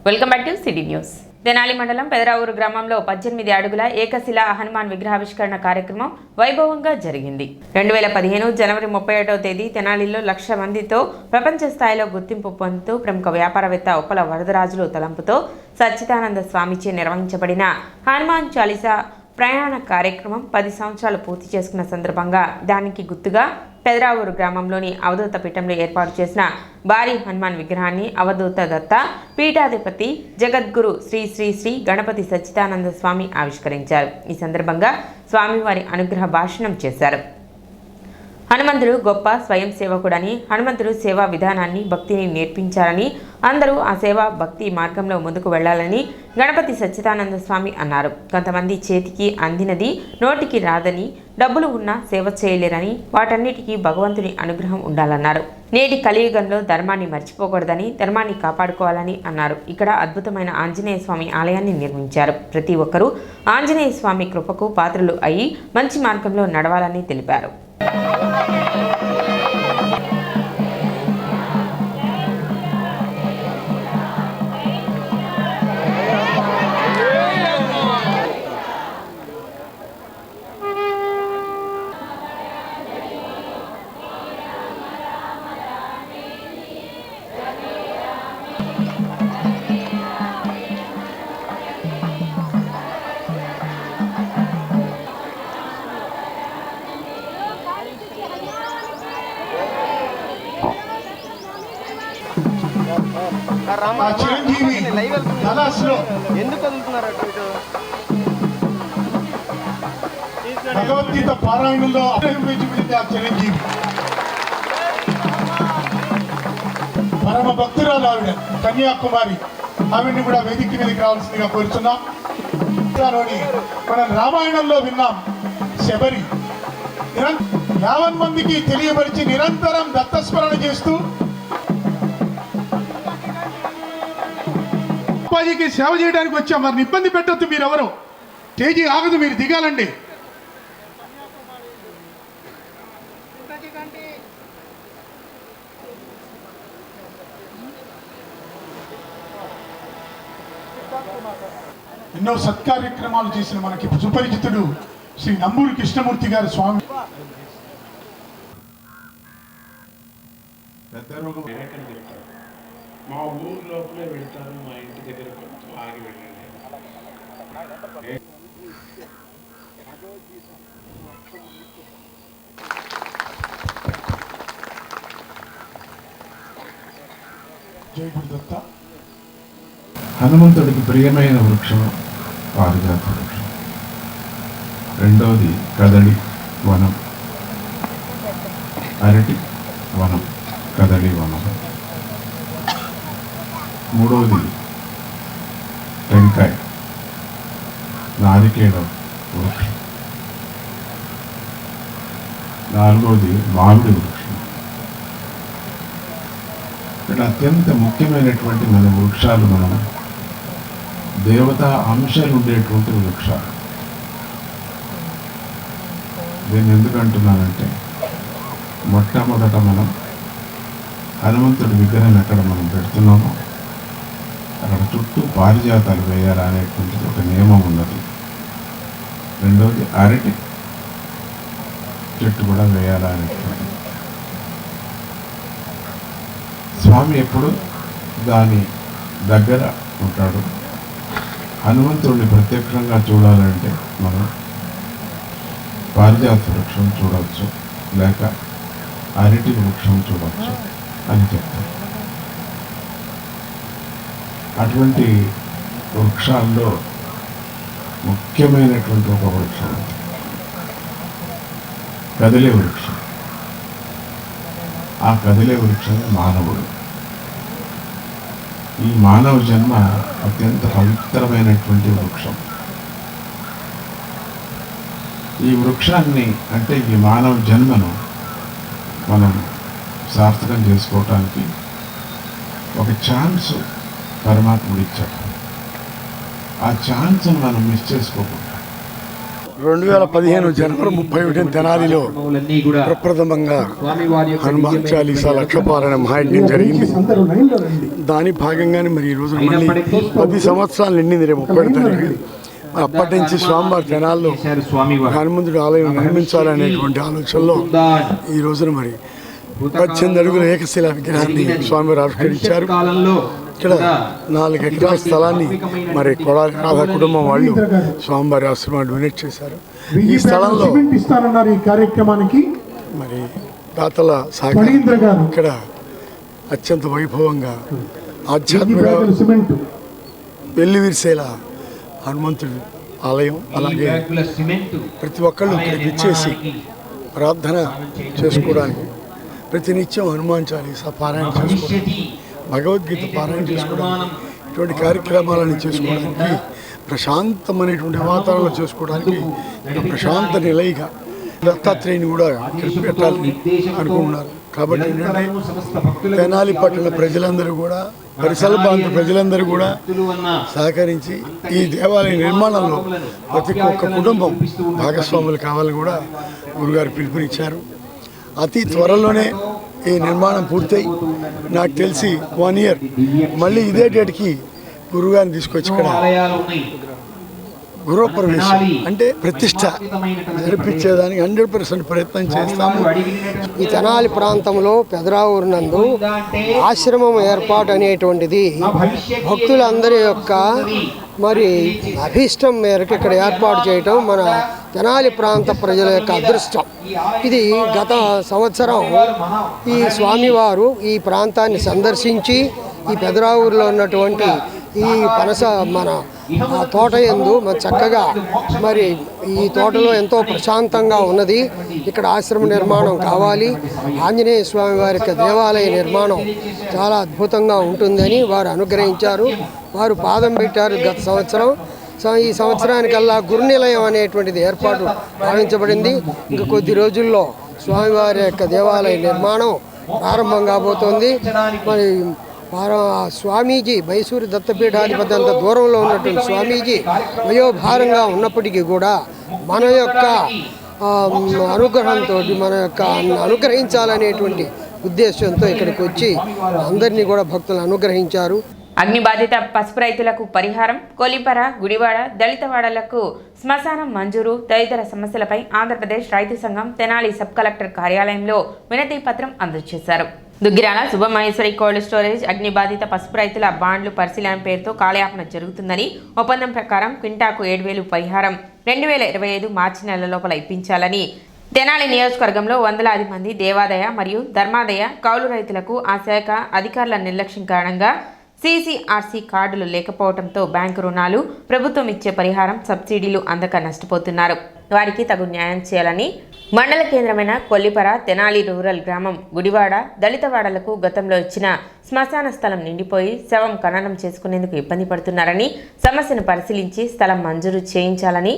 Welcome back to city news. Tenali మండలం పెదరావూరు గ్రామంలో 18 అడుగుల ఏకశిల హనుమాన్ విగ్రహావిష్కరణ కార్యక్రమం వైభవంగా జరిగింది. 2015 జనవరి 31వ తేదీ తెనాలిలో 1,00,000 మందితో ప్రపంచ స్థాయిలో గుర్తింపు పొందుతూ ప్రముఖ వ్యాపారవేత్త ఉప్పల వరదరాజులు తలంపుతో సచ్చిదానంద స్వామిచే నిర్వహించబడిన హనుమాన్ చాలీసా ప్రయాణ కార్యక్రమం 10 సంవత్సరాలు పూర్తి చేసుకున్న సందర్భంగా దానికి గుర్తుగా పెదరావూరు గ్రామంలోని అవధూత పీఠంలో ఏర్పాటు చేసిన భారీ హనుమాన్ విగ్రహాన్ని అవధూత దత్త పీఠాధిపతి జగద్గురు శ్రీ శ్రీ శ్రీ గణపతి సచ్చిదానంద స్వామి ఆవిష్కరించారు. ఈ సందర్భంగా స్వామివారి అనుగ్రహ భాషణం చేశారు. హనుమంతుడు గొప్ప స్వయం సేవకుడని, హనుమంతుడు సేవా విధానాన్ని భక్తిని నేర్పించారని, అందరూ ఆ సేవా భక్తి మార్గంలో ముందుకు వెళ్లాలని గణపతి సచ్చిదానంద స్వామి అన్నారు. కొంతమంది చేతికి అందినది నోటికి రాదని, డబ్బులు ఉన్నా సేవ చేయలేరని, వాటన్నిటికీ భగవంతుని అనుగ్రహం ఉండాలన్నారు. నేటి కలియుగంలో ధర్మాన్ని మర్చిపోకూడదని, ధర్మాన్ని కాపాడుకోవాలని అన్నారు. ఇక్కడ అద్భుతమైన ఆంజనేయ స్వామి ఆలయాన్ని నిర్మించారు. ప్రతి ఒక్కరూ ఆంజనేయ స్వామి కృపకు పాత్రలు అయ్యి మంచి మార్గంలో నడవాలని తెలిపారు. చిరంజీవి ఎందుకు వదులుతున్నారు? భగవద్గీత పారాయణంలో ఆ చిరంజీవి పరమ భక్తురాలు ఆవిడ, కన్యాకుమారి. ఆవిడ్ని కూడా వేదిక మీదకి రావాల్సిందిగా కోరుతున్నాం. మనం రామాయణంలో విన్నాం, శబరి 50 మందికి తెలియపరిచి నిరంతరం దత్తస్మరణ చేస్తూ అప్పాజీకి సేవ చేయడానికి వచ్చాం. వారిని ఇబ్బంది పెట్టద్దు, మీరెవరు స్టేజీ ఆగదు, మీరు దిగాలండి. ఎన్నో సత్కార్యక్రమాలు చేసిన మనకి సుపరిచితుడు శ్రీ నంబూరి కృష్ణమూర్తి గారి స్వామి. మా ఊరు లోపలే వెళ్తారు, మా ఇంటి దగ్గర కొంచెం ఆగి వెళ్ళండి. జై గురుదత్త. హనుమంతుడికి ప్రియమైన వృక్షం పారిజాత వృక్షం. రెండవది కదలి వనం, అరటి వనం, కదలి వనం. మూడవది టెంకాయ, నారికేళ వృక్షం. నాలుగవది మామిడి వృక్షం. ఇక్కడ అత్యంత ముఖ్యమైనటువంటి మన వృక్షాలు, మనం దేవతా అంశాలు ఉండేటువంటి వృక్షాలు. దీన్ని ఎందుకు అంటున్నానంటే, మొట్టమొదట మనం హనుమంతుడి విగ్రహం ఎక్కడ మనం పెడుతున్నామో అక్కడ చుట్టూ పారిజాతాలు వేయాలి అనేటువంటిది ఒక నియమం ఉన్నది. రెండవది అరటి చెట్టు కూడా వేయాలి అనేటువంటిది. స్వామి ఎప్పుడు దాని దగ్గర ఉంటాడు. హనుమంతుడిని ప్రత్యక్షంగా చూడాలంటే మనం పారిజాత వృక్షం చూడవచ్చు, లేక అరటి వృక్షం చూడవచ్చు అని చెప్తారు. అటువంటి వృక్షాల్లో ముఖ్యమైనటువంటి ఒక వృక్షం కదిలే వృక్షం. ఆ కదిలే వృక్షం మానవుడు. ఈ మానవ జన్మ అత్యంత పవిత్రమైనటువంటి వృక్షం. ఈ వృక్షాన్ని, అంటే ఈ మానవ జన్మను మనం సార్థకం చేసుకోవటానికి ఒక ఛాన్స్ పరమాత్ముడు ఇచ్చాడు. ఆ ఛాన్స్ మనం మిస్ చేసుకోకూడదు. 2015 జనవరి 31 తెనాలిలో ప్రప్రథమంగా హనుమాన్ చాలీసా లక్షపారాయణ మహాయజ్ఞం జరిగింది. దాని భాగంగానే మరి ఈ రోజు మళ్ళీ 10 సంవత్సరాలు నిండింది రేపు 31 తారీఖు. అప్పటి నుంచి స్వామివారి తెనాల్లో హనుమంతుడి ఆలయం నిర్మించాలనేటువంటి ఆలోచనలో ఈ రోజున మరి 18 అడుగుల ఏకశిలా విగ్రహాన్ని స్వామివారు ఆవిష్కరించారు. ఇక్కడ 4 ఎకరాల స్థలాన్ని మరి కొడాలి రాధా కుటుంబం వాళ్ళు స్వామివారి ఆశ్రమాన్ని డొనేట్ చేశారు. ఈ స్థలంలో ఈ కార్యక్రమానికి మరి దాతల సహకారం ఇక్కడ అత్యంత వైభవంగా ఆధ్యాత్మిక వెల్లివిరిసేలా హనుమంతుడి ఆలయం, అలాగే ప్రతి ఒక్కళ్ళు ఇక్కడికి ఇచ్చేసి ప్రార్థన చేసుకోవడానికి, ప్రతినిత్యం హనుమాన్ చాలీసా పారాయణ చేసుకోవడానికి, భగవద్గీత పారాయణ చేసుకోవడానికి, ఇటువంటి కార్యక్రమాలను చేసుకోవడానికి, ప్రశాంతమైనటువంటి వాతావరణంలో చేసుకోవడానికి ప్రశాంత నిలయగా దత్తాత్రేయుని కూడా ఇక్కడ పెట్టాలని అనుకుంటున్నారు. కాబట్టి ఏంటంటే తెనాలి పట్టణ ప్రజలందరూ కూడా, పరిసర ప్రాంత ప్రజలందరూ కూడా సహకరించి ఈ దేవాలయ నిర్మాణంలో ప్రతి ఒక్క కుటుంబం భాగస్వాములు కావాలని కూడా గురుగారు పిలుపునిచ్చారు. అతి త్వరలోనే ఈ నిర్మాణం పూర్తయి నాకు తెలిసి 1 year మళ్ళీ ఇదే డేట్కి గురుగారిని తీసుకొచ్చి ఇక్కడ గృహప్రవేశం అంటే ప్రతిష్ట జరిపించేదానికి 100% ప్రయత్నం చేస్తాము. ఈ తెనాలి ప్రాంతంలో పెదరావూరు నందు ఆశ్రమం ఏర్పాటు అనేటువంటిది భక్తులందరి యొక్క మరి అభీష్టం మేరకు ఇక్కడ ఏర్పాటు చేయటం మన తెనాలి ప్రాంత ప్రజల యొక్క అదృష్టం. ఇది గత సంవత్సరం ఈ స్వామివారు ఈ ప్రాంతాన్ని సందర్శించి ఈ పెదరావూరులో ఉన్నటువంటి ఈ పనస మన తోట యందు చక్కగా మరి ఈ తోటలో ఎంతో ప్రశాంతంగా ఉన్నది, ఇక్కడ ఆశ్రమ నిర్మాణం కావాలి, ఆంజనేయ స్వామి వారి యొక్క దేవాలయ నిర్మాణం చాలా అద్భుతంగా ఉంటుందని వారు అనుగ్రహించారు. వారు పాదం పెట్టారు గత సంవత్సరం. ఈ సంవత్సరానికల్లా గురునిలయం అనేటువంటిది ఏర్పాటు భావించబడింది. ఇంకా కొద్ది రోజుల్లో స్వామివారి యొక్క దేవాలయ నిర్మాణం ప్రారంభం కాబోతోంది. మరి స్వామీజీ మైసూరు దత్తపీఠాధిపతి అంత దూరంలో ఉన్నటువంటి స్వామీజీ వయోభారంగా ఉన్నప్పటికీ కూడా మన యొక్క అనుగ్రహంతో మన యొక్క అనుగ్రహించాలనేటువంటి ఉద్దేశంతో ఇక్కడికి వచ్చి అందరినీ కూడా భక్తులను అనుగ్రహించారు. అగ్ని బాధిత పసుపు రైతులకు పరిహారం, కొలిపర, గుడివాడ, దళితవాడలకు శ్మశానం మంజూరు తదితర సమస్యలపై ఆంధ్రప్రదేశ్ రైతు సంఘం తెనాలి సబ్ కలెక్టర్ కార్యాలయంలో వినతి పత్రం అందజేశారు. దుగ్గిరాల శుభమహేశ్వరి కోల్డ్ స్టోరేజ్ అగ్ని బాధిత పసుపు రైతుల బాండ్లు పరిశీలన పేరుతో కాలయాపన జరుగుతుందని, ఒప్పందం ప్రకారం క్వింటాకు 7,000 పరిహారం 2025 మార్చి నెల లోపల ఇప్పించాలని తెనాలి నియోజకవర్గంలో వందలాది మంది దేవాదాయ మరియు ధర్మాదాయ కౌలు రైతులకు ఆ శాఖ అధికారుల నిర్లక్ష్యం కారణంగా CCRC కార్డులు లేకపోవడంతో బ్యాంకు రుణాలు, ప్రభుత్వం ఇచ్చే పరిహారం, సబ్సిడీలు అందక నష్టపోతున్నారు. వారికి తగు న్యాయం చేయాలని మండల కేంద్రమైన కొల్లిపర, తెనాలి రూరల్ గ్రామం, గుడివాడ, దళితవాడలకు గతంలో ఇచ్చిన శ్మశాన స్థలం నిండిపోయి శవం ఖననం చేసుకునేందుకు ఇబ్బంది పడుతున్నారని, సమస్యను పరిశీలించి స్థలం మంజూరు చేయించాలని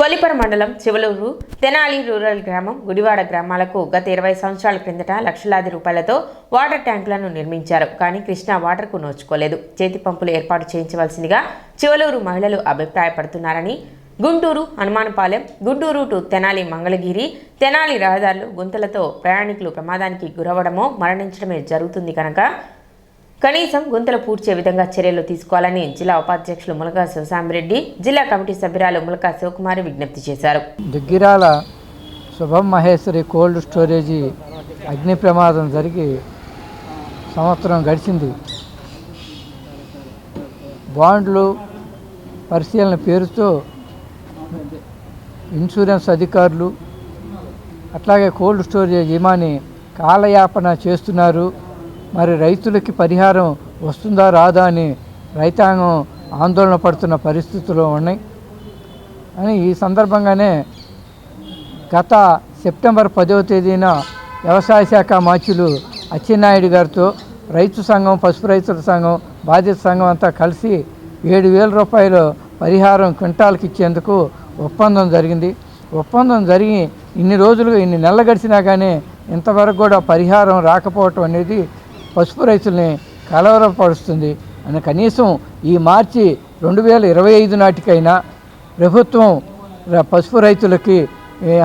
కొల్లిపర మండలం చివలూరు, తెనాలి రూరల్ గ్రామం, గుడివాడ గ్రామాలకు గత 20 సంవత్సరాల క్రిందట లక్షలాది రూపాయలతో వాటర్ ట్యాంకులను నిర్మించారు. కానీ కృష్ణా వాటర్కు నోచుకోలేదు. చేతి పంపులు ఏర్పాటు చేయించవలసిందిగా చివలూరు మహిళలు అభిప్రాయపడుతున్నారని, గుంటూరు హనుమానపాలెం, గుంటూరు టు తెనాలి మంగళగిరి, తెనాలి రహదారులు గుంతలతో ప్రయాణికులు ప్రమాదానికి గురవడమో మరణించడమే జరుగుతుంది కనుక కనీసం గుంతలు పూడ్చే విధంగా చర్యలు తీసుకోవాలని జిల్లా ఉపాధ్యక్షులు ములకా శివసామిరెడ్డి, జిల్లా కమిటీ సభ్యురాలు ములకా శివకుమారి విజ్ఞప్తి చేశారు. దుగ్గిరాల శుభం మహేశ్వరి కోల్డ్ స్టోరేజీ అగ్ని ప్రమాదం జరిగి సంవత్సరం గడిచింది. బాండ్లు పరిశీలన పేరుతో ఇన్సూరెన్స్ అధికారులు అట్లాగే కోల్డ్ స్టోరేజ్ యజమాని కాలయాపన చేస్తున్నారు. మరి రైతులకి పరిహారం వస్తుందా రాదా అని రైతాంగం ఆందోళన పడుతున్న పరిస్థితులు ఉన్నాయి అని ఈ సందర్భంగానే గత సెప్టెంబర్ 10వ తేదీన వ్యవసాయ శాఖ మాచులు అచ్చెన్నాయుడు గారితో రైతు సంఘం, పసుపు రైతుల సంఘం, బాధిత సంఘం అంతా కలిసి 7,000 రూపాయలు పరిహారం క్వింటాల్కి ఇచ్చేందుకు ఒప్పందం జరిగింది. ఒప్పందం జరిగి ఇన్ని నెలలు గడిచినా కానీ ఇంతవరకు కూడా పరిహారం రాకపోవటం అనేది పసుపు రైతుల్ని కలవరపరుస్తుంది అని కనీసం ఈ మార్చి 2025 నాటికైనా ప్రభుత్వం పసుపు రైతులకి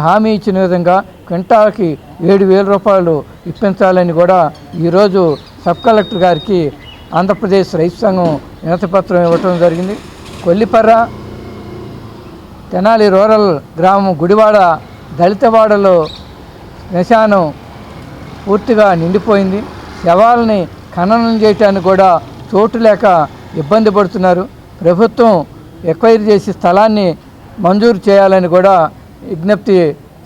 హామీ ఇచ్చిన విధంగా క్వింటాల్కి 7,000 రూపాయలు ఇప్పించాలని కూడా ఈరోజు సబ్ కలెక్టర్ గారికి ఆంధ్రప్రదేశ్ రైతు సంఘం వినతిపత్రం ఇవ్వటం జరిగింది. కొల్లిపర్ర తెనాలి రూరల్ గ్రామం గుడివాడ దళితవాడలో శ్మశానం పూర్తిగా నిండిపోయింది. శవాలని ఖననం చేయటానికి కూడా చోటు లేక ఇబ్బంది పడుతున్నారు. ప్రభుత్వం ఎక్వైరీ చేసి స్థలాన్ని మంజూరు చేయాలని కూడా విజ్ఞప్తి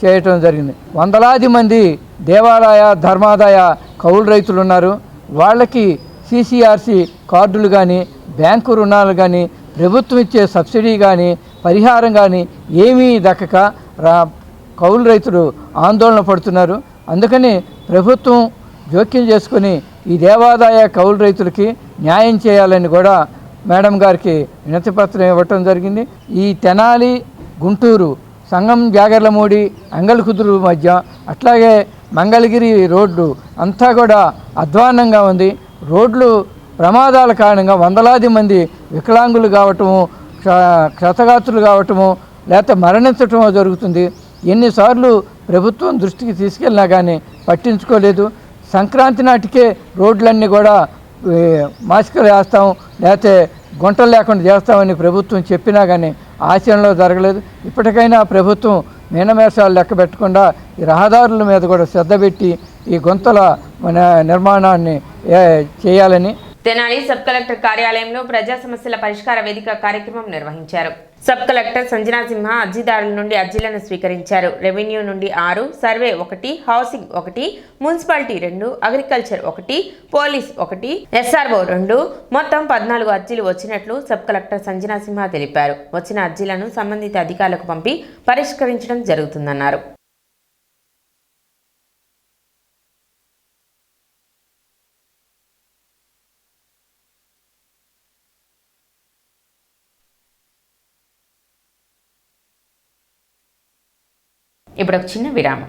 చేయటం జరిగింది. వందలాది మంది దేవాలయ ధర్మాదాయ కౌలు రైతులు ఉన్నారు. వాళ్ళకి CCRC కార్డులు కానీ బ్యాంకు రుణాలు కానీ ప్రభుత్వం ఇచ్చే సబ్సిడీ కానీ పరిహారం కానీ ఏమీ దక్కక కౌలు రైతులు ఆందోళన పడుతున్నారు. అందుకని ప్రభుత్వం జోక్యం చేసుకుని ఈ దేవాదాయ కౌలు రైతులకి న్యాయం చేయాలని కూడా మేడం గారికి వినతిపత్రం ఇవ్వటం జరిగింది. ఈ తెనాలి గుంటూరు సంగం జాగర్లమూడి అంగళకుదురు మధ్య అట్లాగే మంగళగిరి రోడ్డు అంతా కూడా అధ్వాన్నంగా ఉంది. రోడ్లు ప్రమాదాల కారణంగా వందలాది మంది వికలాంగులు కావటము, క్షతగాత్రులు కావటము, లేకపోతే మరణించటమో జరుగుతుంది. ఎన్నిసార్లు ప్రభుత్వం దృష్టికి తీసుకెళ్ళినా కానీ పట్టించుకోలేదు. సంక్రాంతి నాటికే రోడ్లన్నీ కూడా మాసికలు వేస్తాం, లేకపోతే గుంటలు లేకుండా చేస్తామని ప్రభుత్వం చెప్పినా కానీ ఆచరణలో జరగలేదు. ఇప్పటికైనా ప్రభుత్వం మీనమేషాలు లెక్క పెట్టకుండా ఈ రహదారుల మీద కూడా శ్రద్ధ పెట్టి ఈ గుంతల నిర్మాణాన్ని చేయాలని. తెనాలి సబ్ కలెక్టర్ కార్యాలయంలో ప్రజా సమస్యల పరిష్కార వేదిక కార్యక్రమం నిర్వహించారు. సబ్ కలెక్టర్ సంజనా సింహ అర్జీదారుల నుండి అర్జీలను స్వీకరించారు. రెవెన్యూ నుండి 6, survey 1, housing 1, municipality 2, agriculture 1, police 1, SRO 2 మొత్తం 14 అర్జీలు వచ్చినట్లు సబ్ కలెక్టర్ సంజనా సింహ తెలిపారు. వచ్చిన అర్జీలను సంబంధిత అధికారులకు పంపి పరిష్కరించడం జరుగుతుందన్నారు. ఇప్పుడు ఒక చిన్న విరామం.